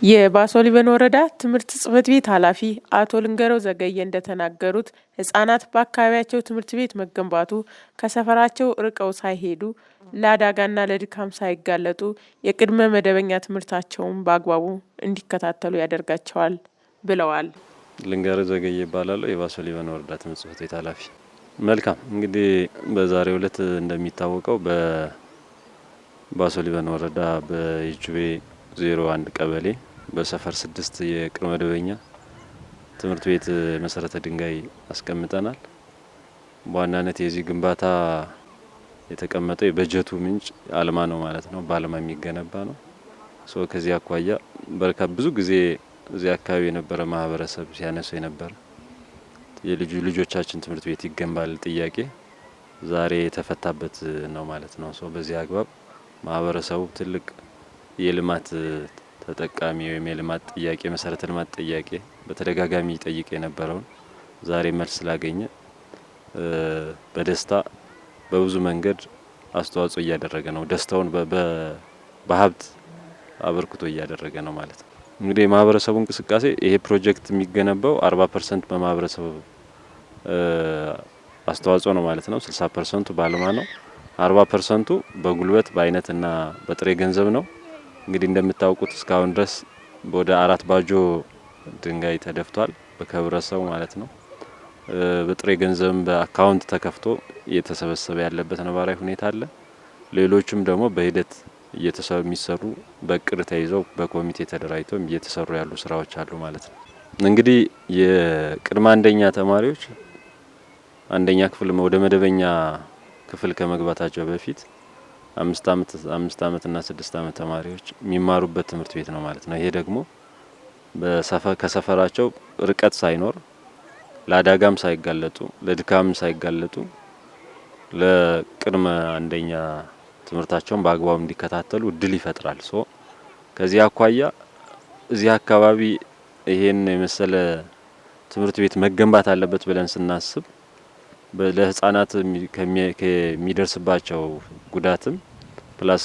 የባሶ ሊበን ወረዳ ትምህርት ጽሕፈት ቤት ኃላፊ አቶ ልንገረው ዘገየ እንደተናገሩት ህጻናት በአካባቢያቸው ትምህርት ቤት መገንባቱ ከሰፈራቸው ርቀው ሳይሄዱ ለአደጋና ለድካም ሳይጋለጡ የቅድመ መደበኛ ትምህርታቸውን በአግባቡ እንዲከታተሉ ያደርጋቸዋል ብለዋል። ልንገረው ዘገየ ይባላል የባሶ ሊበን ወረዳ ትምህርት ጽሕፈት ቤት ኃላፊ። መልካም እንግዲህ በዛሬው ዕለት እንደሚታወቀው በባሶ ሊበን ወረዳ በይጁቤ 01 ቀበሌ በሰፈር 6 የቅድመ መደበኛ ትምህርት ቤት መሰረተ ድንጋይ አስቀምጠናል። በዋናነት የዚህ ግንባታ የተቀመጠው የበጀቱ ምንጭ አልማ ነው ማለት ነው። በአልማ የሚገነባ ነው። ከዚህ አኳያ ብዙ ጊዜ እዚህ አካባቢ የነበረ ማህበረሰብ ሲያነሱ የነበረ የልጆቻችን ትምህርት ቤት ይገንባል ጥያቄ ዛሬ የተፈታበት ነው ማለት ነው። በዚህ አግባብ ማህበረሰቡ ትልቅ የልማት ተጠቃሚ ወይም የልማት ጥያቄ መሰረተ ልማት ጥያቄ በተደጋጋሚ ጠይቅ የነበረውን ዛሬ መልስ ስላገኘ በደስታ በብዙ መንገድ አስተዋጽኦ እያደረገ ነው። ደስታውን በሀብት አበርክቶ እያደረገ ነው ማለት ነው። እንግዲህ የማህበረሰቡ እንቅስቃሴ ይሄ ፕሮጀክት የሚገነባው 40% በማህበረሰቡ አስተዋጽኦ ነው ማለት ነው። 60% ባለማ ነው። 40% በጉልበት በአይነትና በጥሬ ገንዘብ ነው። እንግዲህ እንደምታውቁት እስካሁን ድረስ ወደ 4 ባጆ ድንጋይ ተደፍቷል በከብረሰው ማለት ነው። በጥሬ ገንዘብ በአካውንት ተከፍቶ እየተሰበሰበ ያለበት ነባራዊ ሁኔታ አለ። ሌሎችም ደግሞ በሂደት የሚሰሩ በቅር ተይዘው በኮሚቴ ተደራጅተው እየተሰሩ ያሉ ስራዎች አሉ ማለት ነው። እንግዲህ የቅድመ አንደኛ ተማሪዎች አንደኛ ክፍል ወደ መደበኛ ክፍል ከመግባታቸው በፊት 5 አመት እና 6 አመት ተማሪዎች የሚማሩበት ትምህርት ቤት ነው ማለት ነው። ይሄ ደግሞ ከሰፈራቸው ርቀት ሳይኖር ለአደጋም ሳይጋለጡ ለድካም ሳይጋለጡ ለቅድመ አንደኛ ትምህርታቸውን በአግባቡ እንዲከታተሉ እድል ይፈጥራል። ከዚህ አኳያ እዚህ አካባቢ ይሄን የመሰለ ትምህርት ቤት መገንባት አለበት ብለን ስናስብ ለህፃናት ከሚደርስባቸው ጉዳትም ፕላስ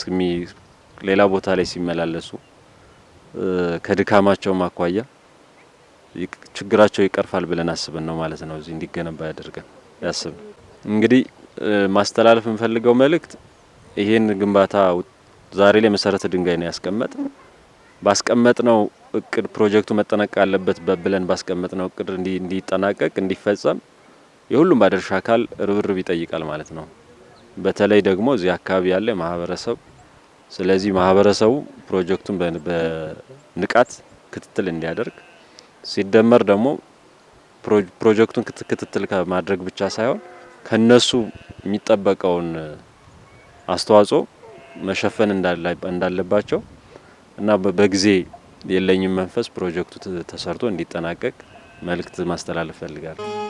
ሌላ ቦታ ላይ ሲመላለሱ ከድካማቸው አኳያ ችግራቸው ይቀርፋል ብለን አስበን ነው ማለት ነው እዚህ እንዲገነባ ያደርገን ያስብ። እንግዲህ ማስተላለፍ እንፈልገው መልእክት ይሄን ግንባታ ዛሬ ላይ መሰረተ ድንጋይ ነው ያስቀመጥ ባስቀመጥነው እቅድ ፕሮጀክቱ መጠናቀቅ አለበት ብለን ባስቀመጥነው እቅድ እንዲጠናቀቅ እንዲፈጸም የሁሉም ባለድርሻ አካል ርብርብ ይጠይቃል ማለት ነው። በተለይ ደግሞ እዚህ አካባቢ ያለ ማህበረሰብ ስለዚህ ማህበረሰቡ ፕሮጀክቱን በንቃት ክትትል እንዲያደርግ ሲደመር ደግሞ ፕሮጀክቱን ክትትል ከማድረግ ብቻ ሳይሆን ከነሱ የሚጠበቀውን አስተዋጽኦ መሸፈን እንዳለባቸው እና በጊዜ የለኝም መንፈስ ፕሮጀክቱ ተሰርቶ እንዲጠናቀቅ መልእክት ማስተላለፍ ፈልጋለሁ።